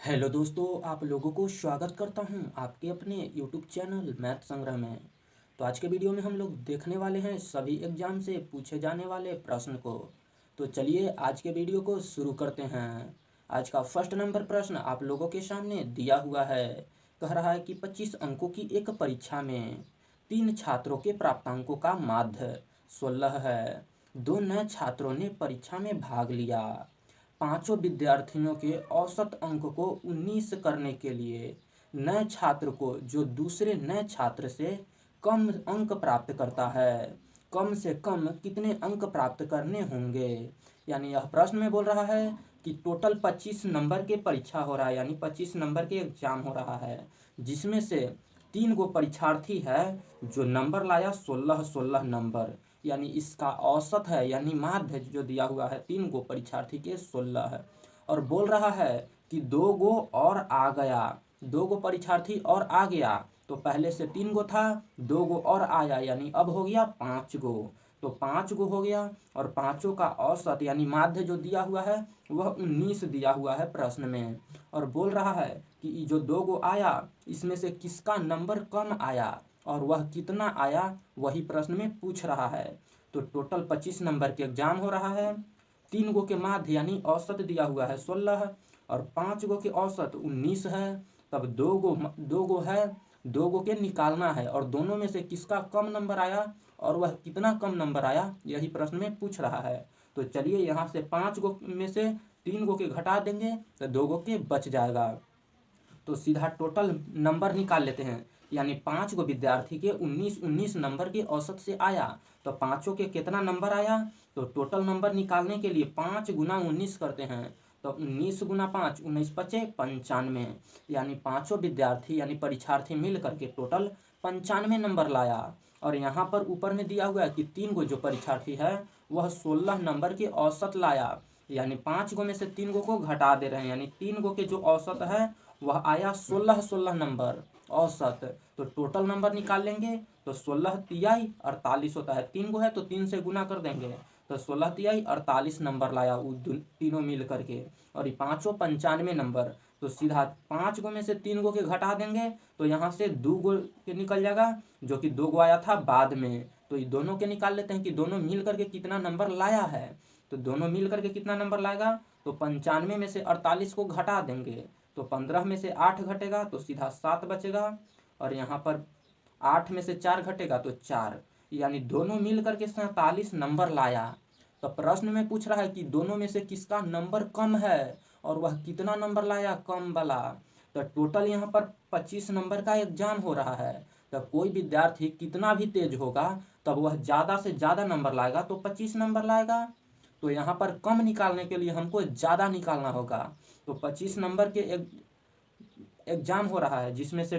Hello दोस्तों, आप लोगों को स्वागत करता हूं आपके अपने यूट्यूब चैनल मैथ संग्रह में। तो आज के वीडियो में हम लोग देखने वाले हैं सभी एग्जाम से पूछे जाने वाले प्रश्न को। तो चलिए आज के वीडियो को शुरू करते हैं। आज का फर्स्ट नंबर प्रश्न आप लोगों के सामने दिया हुआ है। कह रहा है कि 25 अंकों की एक परीक्षा में 3 छात्रों के प्राप्तांकों का माध्य 16 है। 2 नए छात्रों ने परीक्षा में भाग लिया। पांचों विद्यार्थियों के औसत अंक को 19 करने के लिए नए छात्र को जो दूसरे नए छात्र से कम अंक प्राप्त करता है, कम से कम कितने अंक प्राप्त करने होंगे। यानी यह प्रश्न में बोल रहा है कि टोटल 25 नंबर के परीक्षा हो रहा है, यानी 25 नंबर के एग्जाम हो रहा है, जिसमें से 3 गो परीक्षार्थी है जो नंबर लाया 16 नंबर, यानी इसका औसत है यानी माध्य जो दिया हुआ है 3 गो परीक्षार्थी के 16 है। और बोल रहा है कि 2 गो और आ गया, 2 गो परीक्षार्थी और आ गया, तो पहले से 3 गो था, 2 गो और आया यानी अब हो गया 5 गो। तो 5 गो हो गया और पांचों का औसत यानी माध्य जो दिया हुआ है वह 19 दिया हुआ है प्रश्न में। और बोल रहा है कि जो 2 गो आया इसमें से किसका नंबर कम आया और वह कितना आया, वही प्रश्न में पूछ रहा है। तो टोटल 25 नंबर के एग्जाम हो रहा है। 3 गो के माध्य यानी औसत दिया हुआ है 16 और 5 गो के औसत 19 है। तब 2 गो है, 2 गो के निकालना है और दोनों में से किसका कम नंबर आया और वह कितना कम नंबर आया, यही प्रश्न में पूछ रहा है। तो चलिए यहाँ से 5 गो में से 3 गो के घटा देंगे तो 2 गो के बच जाएगा। तो सीधा टोटल नंबर निकाल लेते हैं, यानी 5 गो विद्यार्थी के 19 नंबर के औसत से आया, तो पांचों के कितना नंबर आया। तो टोटल नंबर निकालने के लिए 5 गुना 19 करते हैं, तो 19 गुना 5 19 पचे 95, यानी पांचों विद्यार्थी यानी परीक्षार्थी मिल करके टोटल 95 नंबर लाया। और यहाँ पर ऊपर में दिया हुआ है कि 3 गो जो परीक्षार्थी है वह 16 नंबर के औसत लाया, यानी 5 गो में से 3 गो को घटा दे रहे हैं, यानी 3 गो के जो औसत है वह आया 16 नंबर औसत। तो टोटल नंबर निकाल लेंगे तो 16 तियाई 48 होता है, 3 गो है तो 3 से गुना कर देंगे, तो 16 तियाई 48 नंबर लाया वो तीनों मिल करके। और ये पांचों 95 नंबर। तो सीधा 5 गो में से 3 गो के घटा देंगे तो यहाँ से 2 गो के निकल जाएगा, जो कि 2 गो आया था बाद में। तो ये दोनों के निकाल लेते हैं कि दोनों मिल करके कितना नंबर लाया है। तो दोनों मिल करके कितना नंबर लाएगा, तो 95 में से 48 को घटा देंगे, तो 15 में से 8 घटेगा तो सीधा 7 बचेगा। और यहाँ पर 8 में से 4 घटेगा तो 4, यानी दोनों मिल करके 47 नंबर लाया। तो प्रश्न में पूछ रहा है कि दोनों में से किसका नंबर कम है और वह कितना नंबर लाया कम वाला। तो टोटल यहाँ पर 25 नंबर का एग्जाम हो रहा है, तो कोई विद्यार्थी कितना भी तेज होगा तब वह ज़्यादा से ज़्यादा नंबर लाएगा तो 25 नंबर लाएगा। तो यहाँ पर कम निकालने के लिए हमको ज़्यादा निकालना होगा। तो 25 नंबर के एग्जाम हो रहा है, जिसमें से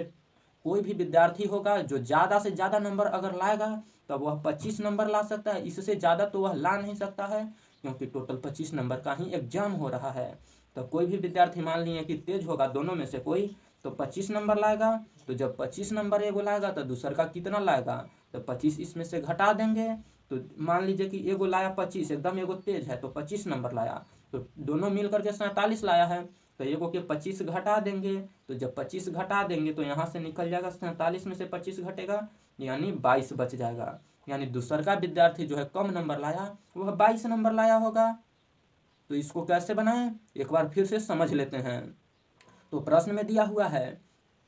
कोई भी विद्यार्थी होगा जो ज़्यादा से ज़्यादा नंबर अगर लाएगा तब वह 25 नंबर ला सकता है, इससे ज़्यादा तो वह ला नहीं सकता है, क्योंकि टोटल 25 नंबर का ही एग्जाम हो रहा है। तो कोई भी विद्यार्थी मान लीजिए कि तेज होगा दोनों में से कोई, तो 25 नंबर लाएगा। तो जब 25 नंबर एगो लाएगा तो दूसर का कितना लाएगा, तो 25 इसमें से घटा देंगे। तो मान लीजिए कि एगो लाया 25, एकदम एगो तेज है तो 25 नंबर लाया, तो दोनों मिल करके 47 लाया है, तो एगो के 25 घटा देंगे। तो जब 25 घटा देंगे तो यहाँ से निकल जाएगा 47 में से 25 घटेगा यानी 22 बच जाएगा। यानी दूसर का विद्यार्थी जो है कम नंबर लाया वह 22 नंबर लाया होगा। तो इसको कैसे बनाएं एक बार फिर से समझ लेते हैं। तो प्रश्न में दिया हुआ है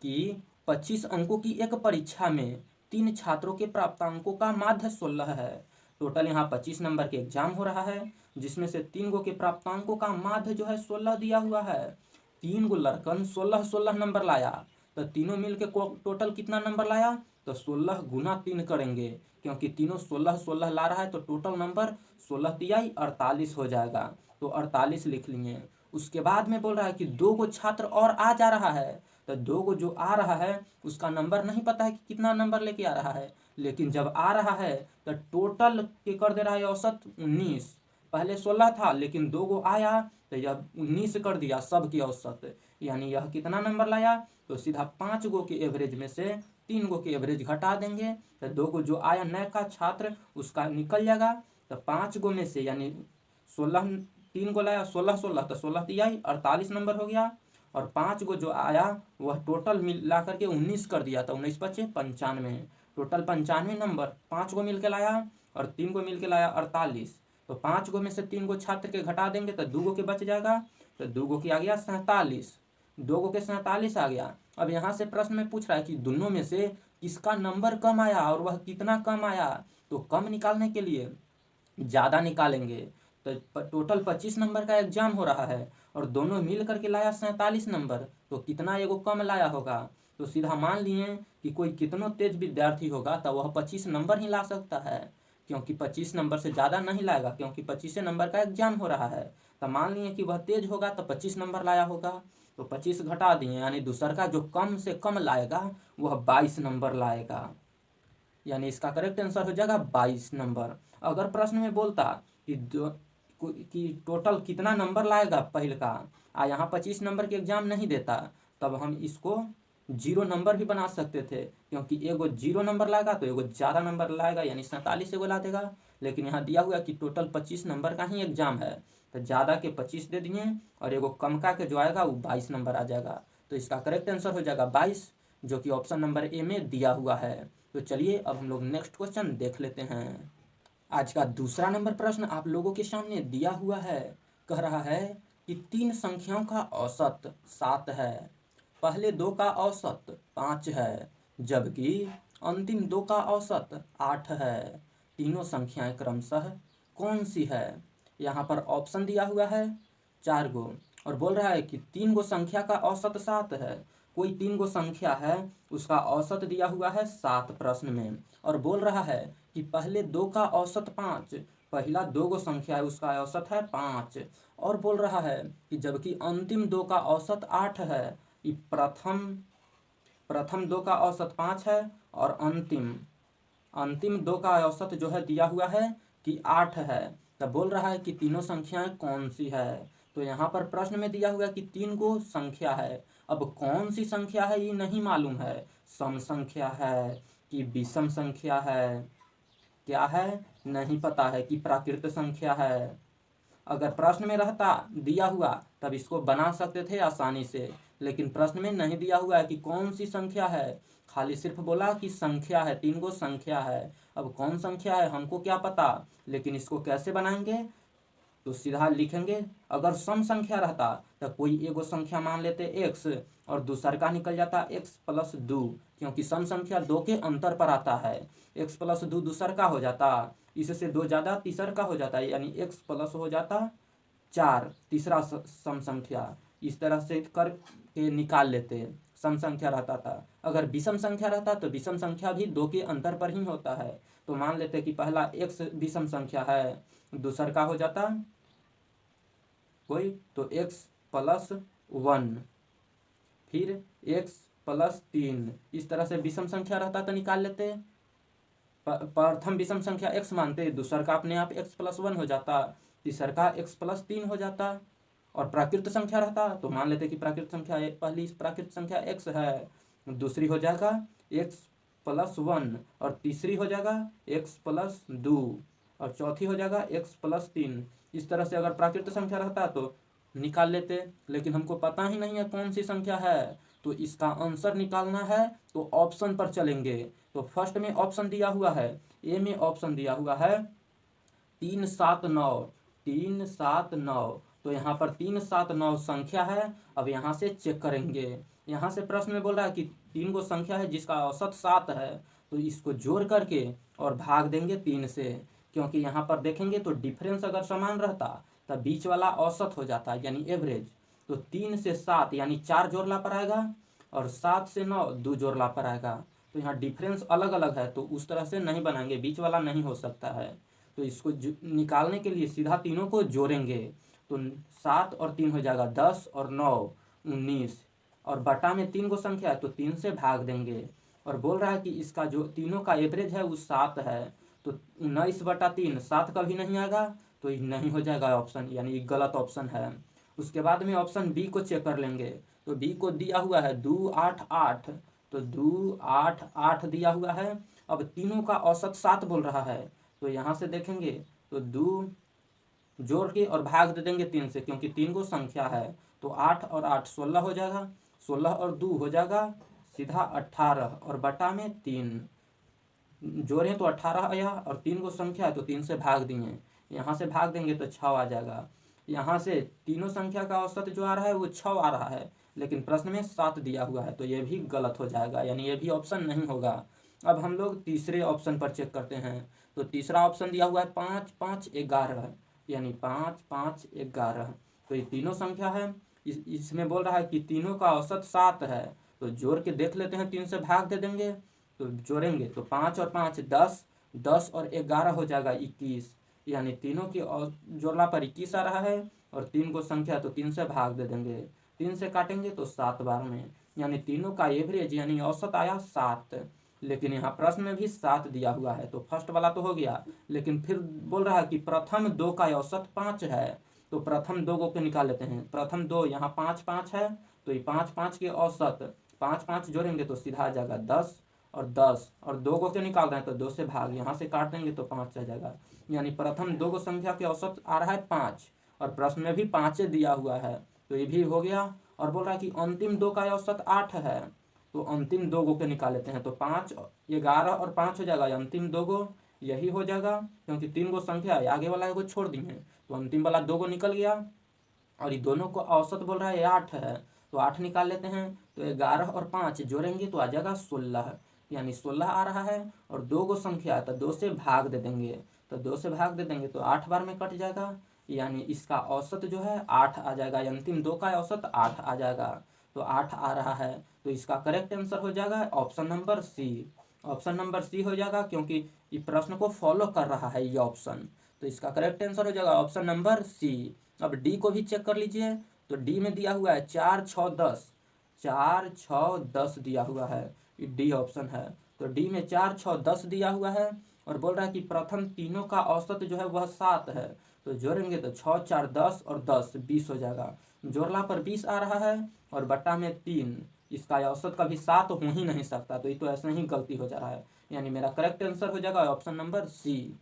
कि 25 अंकों की एक परीक्षा में 3 छात्रों के प्राप्तांकों का माध्य 16 है। टोटल यहाँ 25 नंबर के एग्जाम हो रहा है, जिसमें से 3 गो के प्राप्तांकों का माध्य जो है 16 दिया हुआ है। 3 गो लड़कन 16 नंबर लाया, तो तीनों मिल के टोटल कितना नंबर लाया, तो 16 गुना 3 करेंगे, क्योंकि तीनों 16 ला रहा है, तो टोटल नंबर 16 तियाई 48 हो जाएगा। तो 48 लिख लिए। उसके बाद में बोल रहा है कि 2 गो छात्र और आ जा रहा है, तो 2 गो जो आ रहा है उसका नंबर नहीं पता है कि कितना नंबर लेके आ रहा है, लेकिन जब आ रहा है तो टोटल के कर दे रहा है औसत 19। पहले 16 था लेकिन 2 गो आया तो यह 19 कर दिया सबके औसत, यानी यह कितना नंबर लाया, तो सीधा 5 गो के एवरेज में से 3 गो के एवरेज घटा देंगे, तो 2 गो जो आया नया का छात्र उसका निकल जाएगा। तो 5 गो में से यानी 16, 3 गो लाया 16 तो 16 तियाई 48 नंबर हो गया। और 5 गो जो आया वह टोटल मिला करके 19 कर दिया, तो 19 बचे 95। टोटल 95 नंबर 5 गो मिल के लाया और 3 गो मिल के लाया 48। तो 5 गो में से 3 गो छात्र के घटा देंगे तो 2 गो के बच जाएगा, तो 2 गो की आ गया 47, 2 गो के 47 आ गया। अब यहाँ से प्रश्न में पूछ रहा है कि दोनों में से किसका नंबर कम आया और वह कितना कम आया। तो कम निकालने के लिए ज़्यादा निकालेंगे, तो टोटल 25 नंबर का एग्जाम हो रहा है और दोनों मिल करके लाया 47 नंबर, तो कितना एगो कम लाया होगा। तो सीधा मान लिए कि कोई कितना तेज विद्यार्थी होगा तो वह 25 नंबर ही ला सकता है, क्योंकि 25 नंबर से ज़्यादा नहीं लाएगा, क्योंकि 25 नंबर का एग्जाम हो रहा है। तो मान लिए कि वह तेज होगा तो 25 नंबर लाया होगा, तो 25 घटा दिए, यानी दूसर का जो कम से कम लाएगा वह 22 नंबर लाएगा, यानी इसका करेक्ट आंसर हो जाएगा 22 नंबर। अगर प्रश्न में बोलता कि टोटल कितना नंबर लाएगा पहले का, यहाँ 25 नंबर के एग्जाम नहीं देता, तब हम इसको 0 नंबर भी बना सकते थे, क्योंकि एगो 0 नंबर लाएगा तो एगो ज़्यादा नंबर लाएगा, यानी 47 एगो ला देगा। लेकिन यहाँ दिया हुआ कि टोटल 25 नंबर का ही एग्जाम है, तो ज़्यादा के 25 दे दिए और एगो कम का के जो आएगा वो 22 नंबर आ जाएगा। तो इसका करेक्ट आंसर हो जाएगा 22, जो कि ऑप्शन नंबर ए में दिया हुआ है। तो चलिए अब हम लोग नेक्स्ट क्वेश्चन देख लेते हैं। आज का दूसरा नंबर प्रश्न आप लोगों के सामने दिया हुआ है। कह रहा है कि 3 संख्याओं का औसत 7 है, पहले 2 का औसत 5 है, जबकि अंतिम 2 का औसत 8 है। तीनों संख्याएं क्रमशः कौन सी है। यहाँ पर ऑप्शन दिया हुआ है 4 गो, और बोल रहा है कि 3 गो संख्या का औसत 7 है। कोई 3 गो संख्या है, उसका औसत दिया हुआ है 7 प्रश्न में, और बोल रहा है कि पहले 2 का औसत 5, पहला 2 गो संख्या है उसका औसत है 5, और बोल रहा है कि जबकि अंतिम 2 का औसत 8 है। ये प्रथम 2 का औसत 5 है और अंतिम 2 का औसत जो है दिया हुआ है कि 8 है। तब बोल रहा है कि तीनों संख्याएं कौन सी है। तो यहाँ पर प्रश्न में दिया हुआ है कि 3 गो संख्या है, अब कौन सी संख्या है ये नहीं मालूम है, सम संख्या है कि विषम संख्या है, क्या है नहीं पता है, कि प्राकृत संख्या है। अगर प्रश्न में रहता दिया हुआ तब इसको बना सकते थे आसानी से, लेकिन प्रश्न में नहीं दिया हुआ है कि कौन सी संख्या है, खाली सिर्फ बोला कि संख्या है, 3 गो संख्या है। अब कौन संख्या है हमको क्या पता, लेकिन इसको कैसे बनाएंगे, तो सीधा लिखेंगे। अगर सम संख्या रहता तो कोई एगो संख्या मान लेते x और दूसर का निकल जाता x प्लस 2, क्योंकि सम संख्या 2 के अंतर पर आता है। x प्लस 2 दूसर का हो जाता, इससे 2 ज़्यादा तीसर का हो जाता है, यानी x प्लस हो जाता 4 तीसरा सम संख्या। इस तरह से करके निकाल लेते, सम संख्या रहता था। अगर विषम संख्या रहता तो विषम संख्या भी 2 के अंतर पर ही होता है। तो मान लेते कि पहला x विषम संख्या है, दूसर का हो जाता कोई तो x प्लस 1, फिर x प्लस 3, इस तरह से विषम संख्या रहता तो निकाल लेते। प्रथम विषम संख्या x मानते, दूसर का अपने आप x प्लस 1 हो जाता, तीसर का x प्लस 3 हो जाता। और प्राकृत संख्या रहता तो मान लेते कि प्राकृत संख्या पहली प्राकृत संख्या x है, दूसरी हो जाएगा x प्लस 1, और तीसरी हो जाएगा x प्लस 2, और चौथी हो जाएगा x प्लस 3। इस तरह से अगर प्राकृत संख्या रहता तो निकाल लेते, लेकिन हमको पता ही नहीं है कौन सी संख्या है, तो इसका आंसर निकालना है तो ऑप्शन पर चलेंगे। तो फर्स्ट में ऑप्शन दिया हुआ है, ए में ऑप्शन दिया हुआ है 3 7 9, 3 7 9, तो यहाँ पर 3 7 9 संख्या है। अब यहाँ से चेक करेंगे, यहाँ से प्रश्न में बोल रहा है कि 3 गो संख्या है जिसका औसत 7 है, तो इसको जोड़ करके और भाग देंगे 3 से, क्योंकि यहाँ पर देखेंगे तो डिफरेंस अगर समान रहता तब बीच वाला औसत हो जाता, यानी एवरेज। तो 3 से 7 यानी 4 जोड़ला पर आएगा, और 7 से 9 2 जोड़ला पर आएगा। तो यहाँ डिफरेंस अलग अलग है, तो उस तरह से नहीं बनाएंगे, बीच वाला नहीं हो सकता है। तो इसको निकालने के लिए सीधा तीनों को जोड़ेंगे, तो 7 और 3 हो जाएगा 10 और 9 19, और बटा में 3 गो संख्या है तो 3 से भाग देंगे। और बोल रहा है कि इसका जो तीनों का एवरेज है वो 7 है, तो 19/3 7 कभी नहीं आएगा, तो ये नहीं हो जाएगा ऑप्शन, यानी गलत ऑप्शन है। उसके बाद में ऑप्शन बी को चेक कर लेंगे, तो बी को दिया हुआ है 2 8 8, तो 2 8 8 दिया हुआ है। अब तीनों का औसत 7 बोल रहा है, तो यहाँ से देखेंगे तो 2 जोड़ के और भाग दे देंगे 3 से, क्योंकि 3 गो संख्या है, तो 8 और 8 16 हो जाएगा, 16 और 2 हो जाएगा सीधा 18 और बटा में 3 जोड़ें तो 18 आया और 3 को संख्या है तो 3 से भाग दिए, यहाँ से भाग देंगे तो 6 आ जाएगा। यहाँ से तीनों संख्या का औसत जो आ रहा है वो 6 आ रहा है, लेकिन प्रश्न में 7 दिया हुआ है तो ये भी गलत हो जाएगा, यानी ये भी ऑप्शन नहीं होगा। अब हम लोग तीसरे ऑप्शन पर चेक करते हैं। तो तीसरा ऑप्शन दिया हुआ है 5 5 11, यानी 5 5 11। तो ये तीनों संख्या है, इसमें बोल रहा है कि तीनों का औसत 7 है। तो जोड़ के देख लेते हैं, 3 से भाग दे देंगे तो जोड़ेंगे तो 5 और 5 10, 10 और 11 हो जाएगा 21, यानी तीनों की जोड़ला पर 21 आ रहा है और 3 को संख्या तो 3 से भाग दे देंगे, 3 से काटेंगे तो 7 बार में, यानी तीनों का एवरेज यानी औसत आया 7। लेकिन यहाँ प्रश्न में भी 7 दिया हुआ है, तो फर्स्ट वाला तो हो गया, लेकिन फिर बोल रहा है कि प्रथम 2 का औसत 5 है। तो प्रथम 2 को निकाल लेते हैं। प्रथम 2 यहाँ 5 5 है, तो ये 5 5 के औसत 5 5 जोड़ेंगे तो सीधा आ जाएगा 10 और 10 और 2 को क्यों निकाल रहे हैं तो 2 से भाग, यहाँ से काट देंगे तो 5 आ जाएगा, यानी प्रथम 2 को संख्या के औसत आ रहा है 5 और प्रश्न में भी 5 दिया हुआ है, तो ये भी हो गया। और बोल रहा है कि अंतिम 2 का औसत 8 है, तो अंतिम 2 को निकाल लेते हैं। तो 5 11 और 5 हो जाएगा, अंतिम 2 को यही हो जाएगा, क्योंकि 3 को संख्या है, आगे वाला को छोड़ दिए तो अंतिम वाला 2 को निकल गया और ये दोनों को औसत बोल रहा है 8 है, तो 8 निकाल लेते हैं। तो 11 और 5 जोड़ेंगे तो आ जाएगा 16, यानी 16 आ रहा है और 2 को संख्या है तो 2 से भाग दे देंगे, तो 2 से भाग दे देंगे तो 8 बार में कट जाएगा, यानी इसका औसत जो है 8 आ जाएगा, अंतिम 2 का औसत 8 आ जाएगा, तो 8 आ रहा है। तो इसका करेक्ट आंसर हो जाएगा option number C. Option number C हो जाएगा, क्योंकि ये प्रश्न को फॉलो कर रहा है ये ऑप्शन, तो इसका करेक्ट आंसर हो जाएगा ऑप्शन नंबर सी। अब डी को भी चेक कर लीजिए। तो डी में दिया हुआ है 4 6 10, 4 6 10 दिया हुआ है, ये डी ऑप्शन है। तो डी में 4 6 10 दिया हुआ है और बोल रहा है कि प्रथम तीनों का औसत जो है वह 7 है, तो जोड़ेंगे तो 6 4 10 और 10 20 हो जाएगा, जोड़ला पर 20 आ रहा है और बट्टा में 3, इसका औसत कभी 7 हो ही नहीं सकता, तो ये तो ऐसे ही गलती हो जा रहा है, यानी मेरा करेक्ट आंसर हो जाएगा ऑप्शन नंबर सी।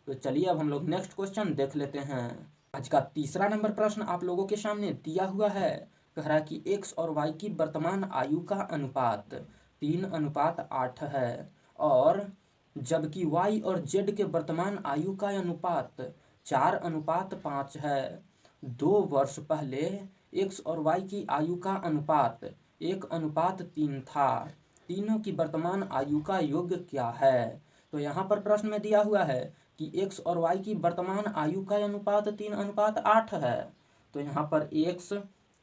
तो चलिए अब हम लोग नेक्स्ट क्वेश्चन देख लेते हैं। आज का तीसरा नंबर प्रश्न आप लोगों के सामने दिया हुआ है। कह रहा है कि एक्स और वाई की वर्तमान आयु का अनुपात 3:8 है, और जबकि वाई और जेड के वर्तमान आयु का अनुपात 4:5 है। 2 वर्ष पहले एक्स और वाई की आयु का अनुपात 1:3 था। तीनों की वर्तमान आयु का योग क्या है? तो यहाँ पर प्रश्न में दिया हुआ है कि एक्स और वाई की वर्तमान आयु का अनुपात 3:8 है। तो यहाँ पर एक्स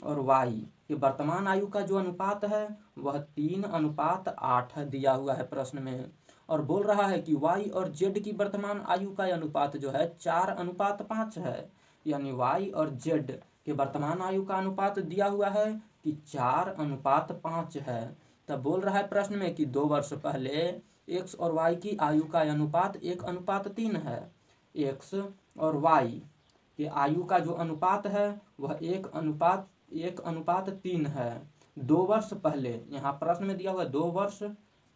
और वाई के वर्तमान आयु का जो अनुपात है वह 3:8 दिया हुआ है प्रश्न में, और बोल रहा है कि वाई और जेड की वर्तमान आयु का अनुपात जो है 4:5 है, यानी वाई और जेड के वर्तमान आयु का अनुपात दिया हुआ है कि 4:5 है। तब बोल रहा है प्रश्न में कि 2 वर्ष पहले एक्स और वाई की आयु का अनुपात 1:3 है। एक्स और वाई के आयु का जो अनुपात है वह 1:3 है। 2 वर्ष पहले, यहाँ प्रश्न में दिया हुआ है 2 वर्ष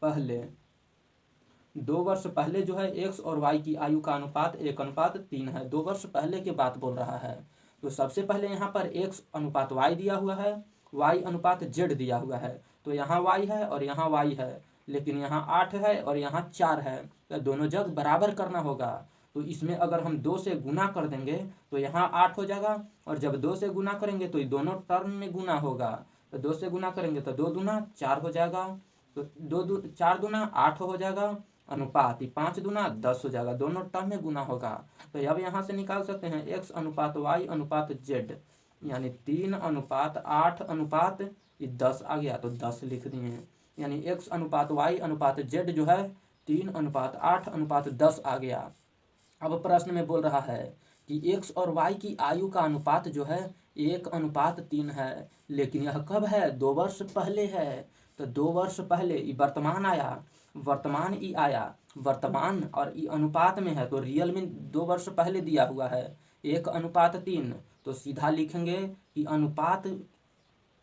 पहले, 2 वर्ष पहले जो है एक्स और वाई की आयु का अनुपात 1:3 है। 2 वर्ष पहले की बात बोल रहा है। तो सबसे पहले यहाँ पर एक्स अनुपात वाई दिया हुआ है, वाई अनुपात जेड दिया हुआ है। तो यहाँ वाई है और यहाँ वाई है, लेकिन यहाँ 8 है और यहाँ 4 है, तो दोनों जग बराबर करना होगा। तो इसमें अगर हम 2 से गुना कर देंगे तो यहाँ 8 हो जाएगा, और जब 2 से गुना करेंगे तो ये दोनों टर्म में गुना होगा। तो 2 से गुना करेंगे तो 2 दूना 4 हो जाएगा, तो 4 दूना 8 हो जाएगा, अनुपात 5 दूना 10 हो जाएगा, दोनों टर्म में गुना होगा। तो अब यहाँ से निकाल सकते हैं एक्स अनुपात वाई अनुपात जेड, यानी 3:8:10 आ गया, तो 10 लिख दिए, यानी एक्स अनुपात वाई अनुपात जेड जो है 3:8:10 आ गया। अब प्रश्न में बोल रहा है कि एक्स और वाई की आयु का अनुपात जो है 1:3 है, लेकिन यह कब है? 2 वर्ष पहले है। तो 2 वर्ष पहले ये वर्तमान आया, वर्तमान ई आया, वर्तमान और ई अनुपात में है, तो रियल में 2 वर्ष पहले दिया हुआ है 1:3, तो सीधा लिखेंगे कि अनुपात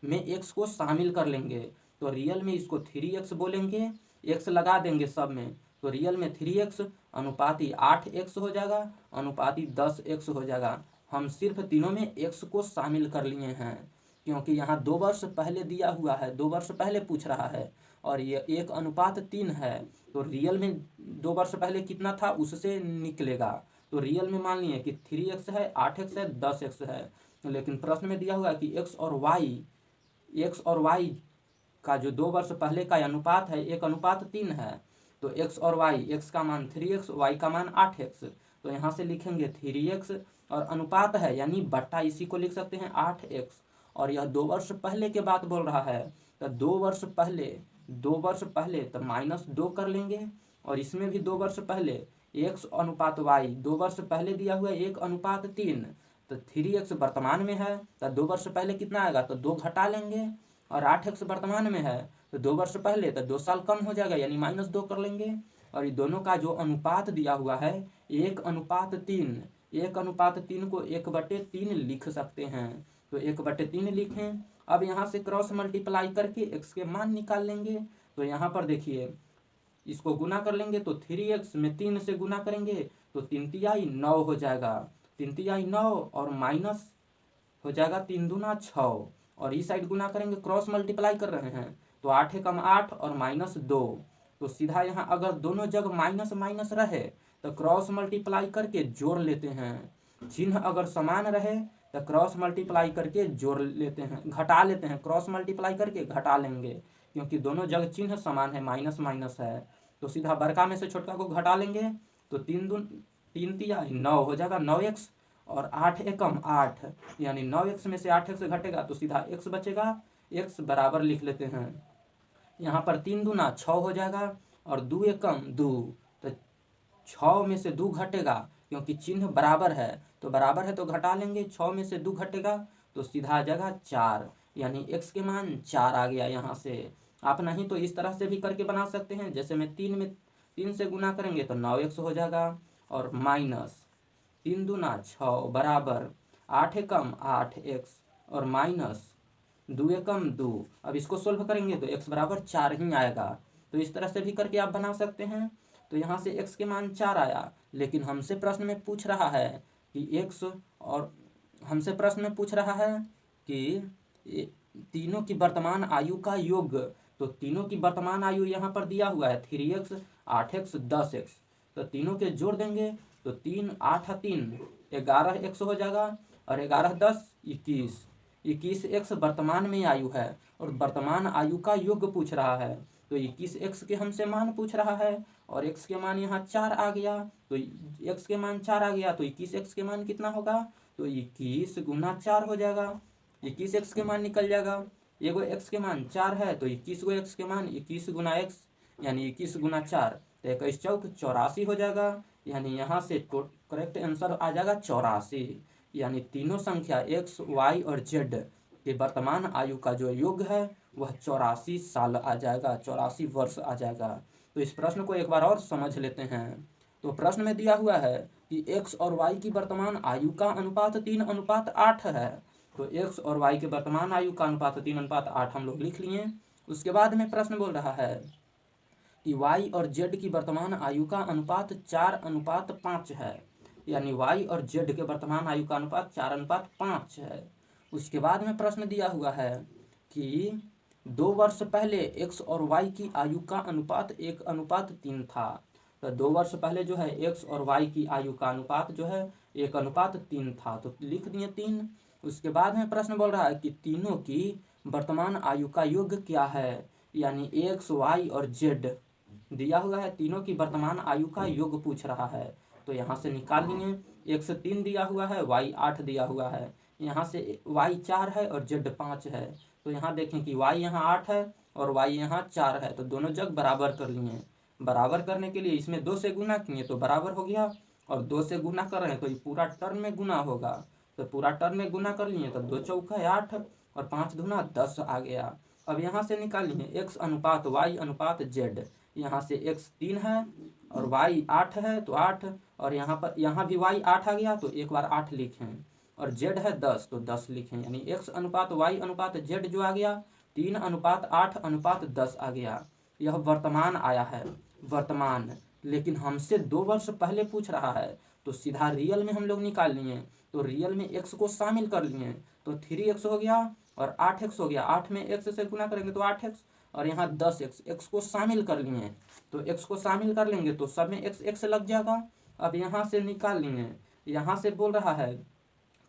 में एक्स को शामिल कर लेंगे, तो रियल में इसको 3x बोलेंगे, एक्स लगा देंगे सब में, तो रियल में 3x अनुपाती 8x हो जाएगा, अनुपाती 10x हो जाएगा। हम सिर्फ तीनों में x को शामिल कर लिए हैं, क्योंकि यहाँ 2 वर्ष पहले दिया हुआ है, 2 वर्ष पहले पूछ रहा है और ये 1:3 है। तो रियल में 2 वर्ष पहले कितना था उससे निकलेगा। तो रियल में मान लिए कि 3x है, 8x है, 10x है। लेकिन प्रश्न में दिया हुआ है कि x और y का जो 2 वर्ष पहले का अनुपात है 1:3 है। तो x और y, x का मान 3x, y का मान 8x। तो यहाँ से लिखेंगे 3x और अनुपात है यानी बट्टा, इसी को लिख सकते हैं 8x। और यह 2 वर्ष पहले के बात बोल रहा है, तो 2 वर्ष पहले तो -2 कर लेंगे। और इसमें भी 2 वर्ष पहले x/y, 2 वर्ष पहले दिया हुआ है 1:3। तो 3x वर्तमान में है तो 2 वर्ष पहले कितना आएगा, तो 2 घटा लेंगे। और 8x वर्तमान में है तो 2 वर्ष पहले तो 2 साल कम हो जाएगा यानी -2 कर लेंगे। और ये दोनों का जो अनुपात दिया हुआ है 1:3, 1:3 को 1/3 लिख सकते हैं। तो 1/3 लिखें। अब यहाँ से क्रॉस मल्टीप्लाई करके x के मान निकाल लेंगे। तो यहाँ पर देखिए इसको गुना कर लेंगे तो 3x में 3 से गुना करेंगे तो 3 तिहाई 9 हो जाएगा, 3 तिहाई 9 और माइनस हो जाएगा 3 दूना 6। और इस साइड गुना करेंगे, क्रॉस मल्टीप्लाई कर रहे हैं तो 8 एकम 8 और -2। तो सीधा यहाँ अगर दोनों जगह माइनस माइनस रहे तो क्रॉस मल्टीप्लाई करके जोड़ लेते हैं। चिन्ह अगर समान रहे तो क्रॉस मल्टीप्लाई करके जोड़ लेते हैं, घटा लेते हैं, क्रॉस मल्टीप्लाई करके घटा लेंगे क्योंकि दोनों जगह चिन्ह समान है, माइनस माइनस है। तो सीधा बड़का में से छोटका को घटा लेंगे तो 3 तिहाई 9 हो जाएगा 9x और 8 एकम 8 यानी 9x में से 8x घटेगा तो सीधा x बचेगा। x बराबर लिख लेते हैं, यहाँ पर 3 दूना 6 हो जाएगा और 2 एकम 2। तो 6 में से 2 घटेगा क्योंकि चिन्ह बराबर है, तो बराबर है तो घटा लेंगे, 6 में से 2 घटेगा तो सीधा आ जाएगा 4 यानी x के मान 4 आ गया। यहाँ से आप नहीं तो इस तरह से भी करके बना सकते हैं, जैसे में 3 से गुना करेंगे तो 9x हो जाएगा और माइनस 3 दूना 6 बराबर 8 एकम 8x और माइनस 2 एकम 2। अब इसको सोल्व करेंगे तो x बराबर 4 ही आएगा। तो इस तरह से भी करके आप बना सकते हैं। तो यहाँ से x के मान 4 आया, लेकिन हमसे प्रश्न में पूछ रहा है कि तीनों की वर्तमान आयु का योग। तो तीनों की वर्तमान आयु यहाँ पर दिया हुआ है 3x, 8x, 10x। तो तीनों के जोड़ देंगे तो 3 8 3 11x हो जाएगा और 11 10 21, 21x वर्तमान में आयु है और वर्तमान आयु का योग पूछ रहा है। तो 21x के हमसे मान पूछ रहा है और x के मान यहाँ 4 आ गया। तो x के मान 4 आ गया तो 21x के मान कितना होगा, तो 21 गुना 4 हो जाएगा, 21x के मान निकल जाएगा। एगो x के मान 4 है तो 21 गो x के मान 21 गुना x यानी 21 गुना 4 तो 21 चौक 84 हो जाएगा। यानी यहाँ से करेक्ट आंसर आ जाएगा 84। यानी तीनों संख्या x, y और z के वर्तमान आयु का जो योग है वह 84 साल आ जाएगा, 84 वर्ष आ जाएगा। तो इस प्रश्न को एक बार और समझ लेते हैं। तो प्रश्न में दिया हुआ है कि x और y की वर्तमान आयु का अनुपात 3:8 है। तो x और y के वर्तमान आयु का अनुपात 3:8 हम लोग लिख लिए। उसके बाद में प्रश्न बोल रहा है कि y और z की वर्तमान आयु का अनुपात 4:5 है, यानी y और z के वर्तमान आयु का अनुपात 4:5 है। उसके बाद में प्रश्न दिया हुआ है कि 2 वर्ष पहले x और y की आयु का अनुपात 1:3 था। तो 2 वर्ष पहले जो है x और y की आयु का अनुपात जो है 1:3 था, तो लिख दिए 3। उसके बाद में प्रश्न बोल रहा है कि तीनों की वर्तमान आयु का योग क्या है, यानी x, y और z दिया हुआ है, तीनों की वर्तमान आयु का योग पूछ रहा है। तो यहाँ से निकाल लिए, x 3 दिया हुआ है, y 8 दिया हुआ है, यहाँ से y 4 है और z 5 है। तो यहाँ देखें कि y यहाँ 8 है और y यहाँ 4 है, तो दोनों जग बराबर कर लिए। बराबर करने के लिए इसमें 2 से गुना किए तो बराबर हो गया, और 2 से गुना कर रहे हैं तो ये पूरा टर्म में गुना होगा। तो पूरा टर्म में गुना कर लिए तो 2 चौका 8 और 5 दूना 10 आ गया। अब यहाँ से निकालिए x अनुपात y अनुपात z। यहाँ से x 3 है और y 8 है तो 8, और यहाँ भी y 8 आ गया तो एक बार 8 लिखें, और z है 10 तो 10 लिखें। यानी x अनुपात y अनुपात z जो आ गया 3:8:10 आ गया। यह वर्तमान आया है, वर्तमान। लेकिन हमसे 2 वर्ष पहले पूछ रहा है तो सीधा रियल में हम लोग निकाल लिए। तो रियल में x को शामिल कर लिए तो 3x हो गया और 8x हो गया, 8 में x से गुना करेंगे तो 8x, और यहाँ 10x, x को शामिल कर लिए तो x को शामिल कर लेंगे तो सब में x लग जाएगा। अब यहाँ से निकाल लिए, यहाँ से बोल रहा है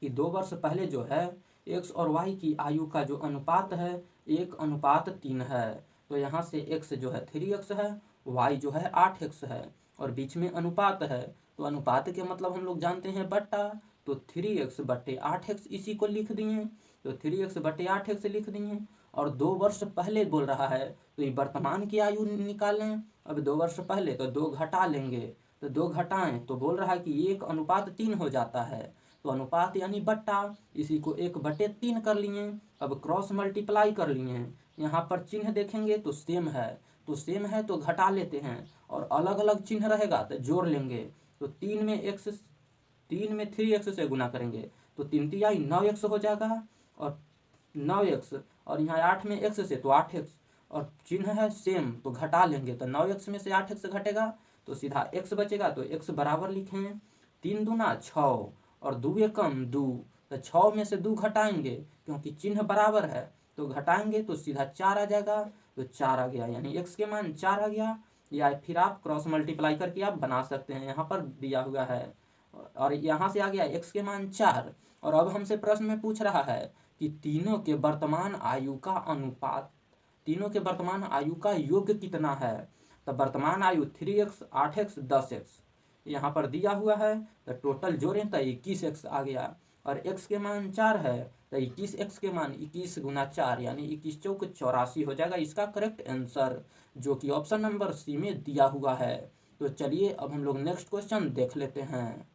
कि 2 वर्ष पहले जो है x और y की आयु का जो अनुपात है 1:3 है। तो यहाँ से x जो है 3x है, y जो है 8x है, और बीच में अनुपात है, तो अनुपात के मतलब हम लोग जानते हैं बट्टा, तो 3x/8x इसी को लिख दिए, तो 3x/8x लिख दिए। और 2 वर्ष पहले बोल रहा है तो ये वर्तमान की आयु निकालें। अब 2 वर्ष पहले तो 2 घटा लेंगे, तो 2 घटाएं तो बोल रहा है कि 1:3 हो जाता है, तो अनुपात यानी बट्टा, इसी को 1/3 कर लिए। अब क्रॉस मल्टीप्लाई कर लिए, यहाँ पर चिन्ह देखेंगे तो सेम है, तो सेम है तो घटा लेते हैं, और अलग अलग चिन्ह रहेगा तो जोड़ लेंगे। तो 3 में 3x से गुना करेंगे तो 3 तिहाई 9x हो जाएगा, और 9x, और यहाँ 8 में x से तो 8x, और चिन्ह है सेम तो घटा लेंगे, तो 9x में से 8x घटेगा तो सीधा x बचेगा, तो x बराबर लिखें 3 दूना 6, और 2 एकम 2, तो 6 में से 2 घटाएंगे क्योंकि चिन्ह बराबर है, तो घटाएंगे तो सीधा 4 आ जाएगा, तो 4 आ गया, यानी x के मान 4 आ गया। या फिर आप क्रॉस मल्टीप्लाई करके आप बना सकते हैं, यहाँ पर दिया हुआ है, और यहाँ से आ गया x के मान 4। और अब हमसे प्रश्न में पूछ रहा है कि तीनों के वर्तमान आयु का अनुपात, तीनों के वर्तमान आयु का योग कितना है। तो वर्तमान आयु 3x, 8x, 10x यहाँ पर दिया हुआ है, तो टोटल जोड़ें तो 21x आ गया, और x के मान 4 है, तो 21x के मान 21 गुना 4 यानी 21 चौक 84 हो जाएगा इसका करेक्ट आंसर, जो कि ऑप्शन नंबर सी में दिया हुआ है। तो चलिए अब हम लोग नेक्स्ट क्वेश्चन देख लेते हैं।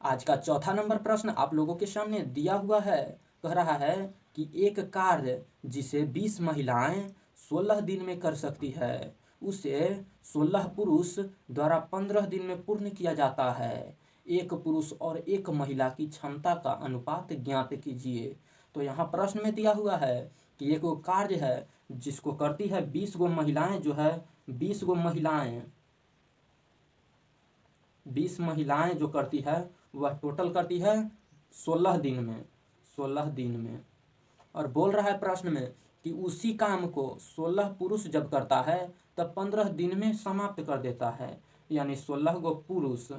आज का चौथा नंबर प्रश्न आप लोगों के सामने दिया हुआ है। कह रहा है कि एक कार्य जिसे 20 महिलाएं 16 दिन में कर सकती है उसे 16 पुरुष द्वारा 15 दिन में पूर्ण किया जाता है। एक पुरुष और एक महिला की क्षमता का अनुपात ज्ञात कीजिए। तो यहाँ प्रश्न में दिया हुआ है कि एक वो कार्य है जिसको करती है 20 गो महिलाएं, जो है 20 गो महिलाएं, 20 महिलाएं जो करती है वह टोटल करती है 16 दिन में, 16 दिन में। और बोल रहा है प्रश्न में कि उसी काम को 16 पुरुष जब करता है तब 15 दिन में समाप्त कर देता है, यानी 16 गो पुरुष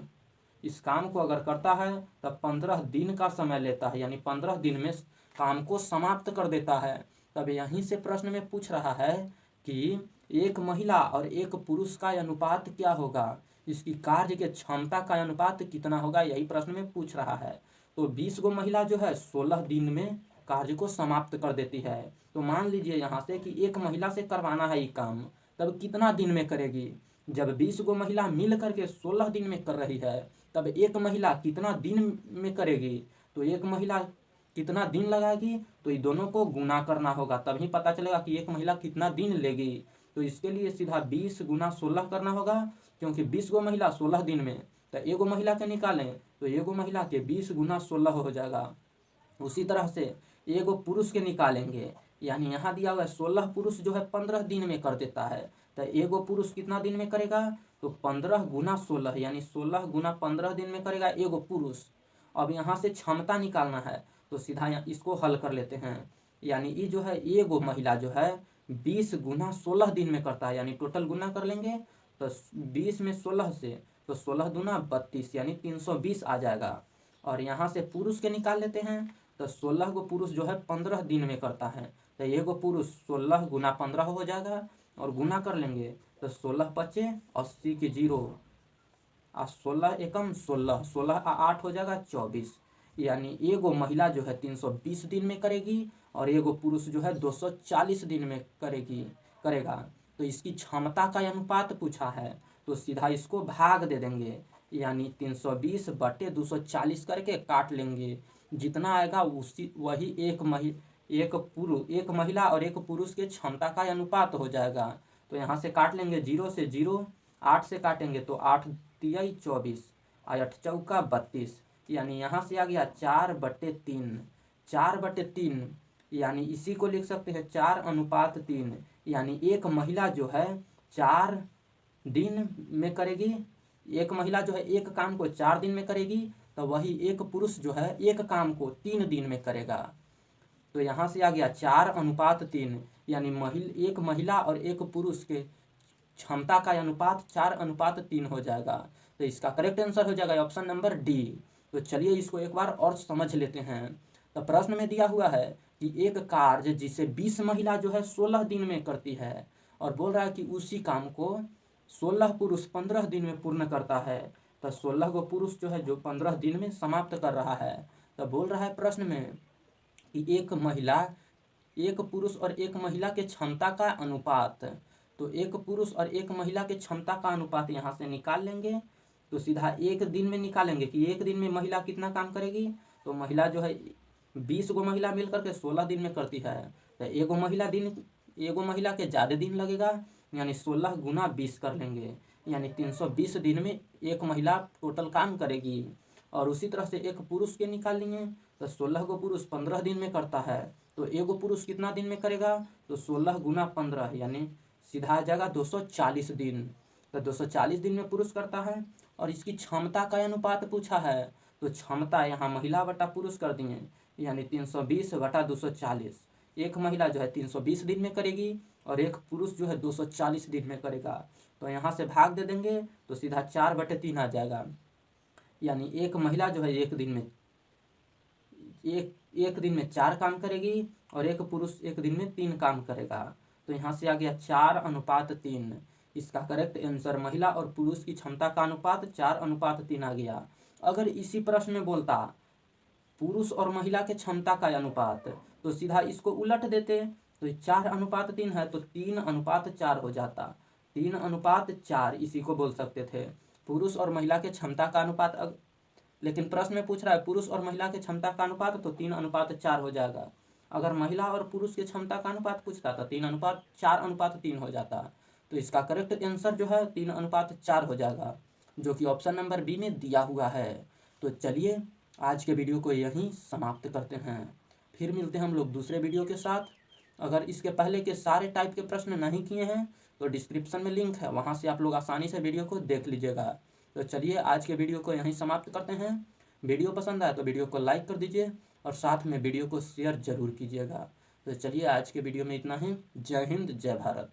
इस काम को अगर करता है तब 15 दिन का समय लेता है, यानी 15 दिन में काम को समाप्त कर देता है। तब यहीं से प्रश्न में पूछ रहा है कि एक महिला और एक पुरुष का अनुपात क्या होगा, इसकी कार्य के क्षमता का अनुपात कितना होगा, यही प्रश्न में पूछ रहा है। तो 20 गो महिला जो है 16 दिन में कार्य को समाप्त कर देती है। तो मान लीजिए यहाँ से कि एक महिला से करवाना है ये काम, तब कितना दिन में करेगी। जब 20 गो महिला मिल करके 16 दिन में कर रही है तब एक महिला कितना दिन में करेगी, तो एक महिला कितना दिन लगाएगी, तो ये दोनों को गुना करना होगा, तभी पता चलेगा कि एक महिला कितना दिन लेगी। तो इसके लिए सीधा 20 गुना 16 करना होगा, क्योंकि 20 गो महिला 16 दिन में, तो एगो महिला के निकालें तो एगो महिला के 20 गुना 16 हो जाएगा। उसी तरह से एगो पुरुष के निकालेंगे, यानी यहाँ दिया हुआ है 16 पुरुष जो है 15 दिन में कर देता है, तो एगो पुरुष कितना दिन में करेगा, तो 15 गुना 16 यानी 16 गुना 15 दिन में करेगा एगो पुरुष। अब यहाँ से क्षमता निकालना है, तो सीधा इसको हल कर लेते हैं, यानी ये जो है एगो महिला जो है 20 गुना 16 दिन में करता है, यानी टोटल गुना कर लेंगे तो 20 में 16 से, तो 16 दूना 32 यानी 320 आ जाएगा। और यहाँ से पुरुष के निकाल लेते हैं, तो 16 गो पुरुष जो है 15 दिन में करता है, तो एगो पुरुष 16 गुना 15 हो जाएगा, और गुना कर लेंगे तो 16 पचे 80 के 0, 16 एकम 16, 16 आ 8 हो जाएगा 24, यानी एगो महिला जो है 320 दिन में करेगी और एगो पुरुष जो है 240 दिन में करेगा। तो इसकी क्षमता का अनुपात पूछा है, तो सीधा इसको भाग दे देंगे, यानी 320/240 करके काट लेंगे, जितना आएगा उसी वही एक महिला और एक पुरुष के क्षमता का अनुपात हो जाएगा। तो यहाँ से काट लेंगे 0 से 0, 8 से काटेंगे तो 8 तिहाई 24, 8 चौका 32, यानी यहाँ से आ गया 4/3, 4/3, यानी इसी को लिख सकते हैं 4:3, यानी एक महिला जो है 4 दिन में करेगी, एक महिला जो है एक काम को 4 दिन में करेगी, तो वही एक पुरुष जो है एक काम को 3 दिन में करेगा। तो यहाँ से आ गया 4:3, यानी एक महिला और एक पुरुष के क्षमता का अनुपात 4:3 हो जाएगा। तो इसका करेक्ट आंसर हो जाएगा ऑप्शन नंबर डी। तो चलिए इसको एक बार और समझ लेते हैं। तो प्रश्न में दिया हुआ है कि एक कार्य जिसे 20 महिला जो है 16 दिन में करती है, और बोल रहा है कि उसी काम को 16 पुरुष 15 दिन में पूर्ण करता है। तो 16 को पुरुष जो है जो 15 दिन में समाप्त कर रहा है। तो बोल रहा है प्रश्न में कि एक पुरुष और एक महिला के क्षमता का अनुपात। तो एक पुरुष और एक महिला के क्षमता का अनुपात यहाँ से निकाल लेंगे। तो सीधा एक दिन में निकालेंगे कि एक दिन में महिला कितना काम करेगी। तो महिला जो है 20 गो महिला मिल करके 16 दिन में करती है। तो एगो महिला के ज़्यादा दिन लगेगा, यानी 16 गुना 20 कर लेंगे, यानी 320 दिन में एक महिला टोटल काम करेगी। और उसी तरह से एक पुरुष के निकाल लेंगे। तो 16 को पुरुष 15 दिन में करता है, तो एगो पुरुष कितना दिन में करेगा। तो 16 गुना 15, यानी सीधा आ जाएगा 240 दिन। तो 240 दिन में पुरुष करता है। और इसकी क्षमता का अनुपात पूछा है, तो क्षमता यहाँ महिला बटा पुरुष कर दिए, यानी 320 बटा 240। एक महिला जो है 320 दिन में करेगी और एक पुरुष जो है 240 दिन में करेगा। तो यहाँ से भाग दे देंगे तो सीधा 4/3 आ जाएगा, यानी एक महिला जो है एक दिन में 4 काम करेगी और एक पुरुष एक दिन में 3 काम करेगा। तो यहाँ से आ गया 4:3। इसका करेक्ट आंसर महिला और पुरुष की क्षमता का अनुपात 4:3 आ गया। अगर इसी प्रश्न में बोलता पुरुष और महिला के क्षमता का अनुपात, तो सीधा इसको उलट देते। तो 4:3 है तो 3:4 हो जाता। 3:4 इसी को बोल सकते थे, पुरुष और महिला के क्षमता का अनुपात। लेकिन प्रश्न में पूछ रहा है पुरुष और महिला के क्षमता का अनुपात, तो 3:4 हो जाएगा। अगर महिला और पुरुष की क्षमता का अनुपात पूछता तो 4:3 हो जाता। तो इसका करेक्ट आंसर जो है 3:4 हो जाएगा, जो कि ऑप्शन नंबर बी में दिया हुआ है। तो चलिए आज के वीडियो को यहीं समाप्त करते हैं, फिर मिलते हैं हम लोग दूसरे वीडियो के साथ। अगर इसके पहले के सारे टाइप के प्रश्न नहीं किए हैं तो डिस्क्रिप्शन में लिंक है, वहाँ से आप लोग आसानी से वीडियो को देख लीजिएगा। तो चलिए आज के वीडियो को यहीं समाप्त करते हैं। वीडियो पसंद आए तो वीडियो को लाइक कर दीजिए और साथ में वीडियो को शेयर जरूर कीजिएगा। तो चलिए आज के वीडियो में इतना ही। जय हिंद, जय भारत।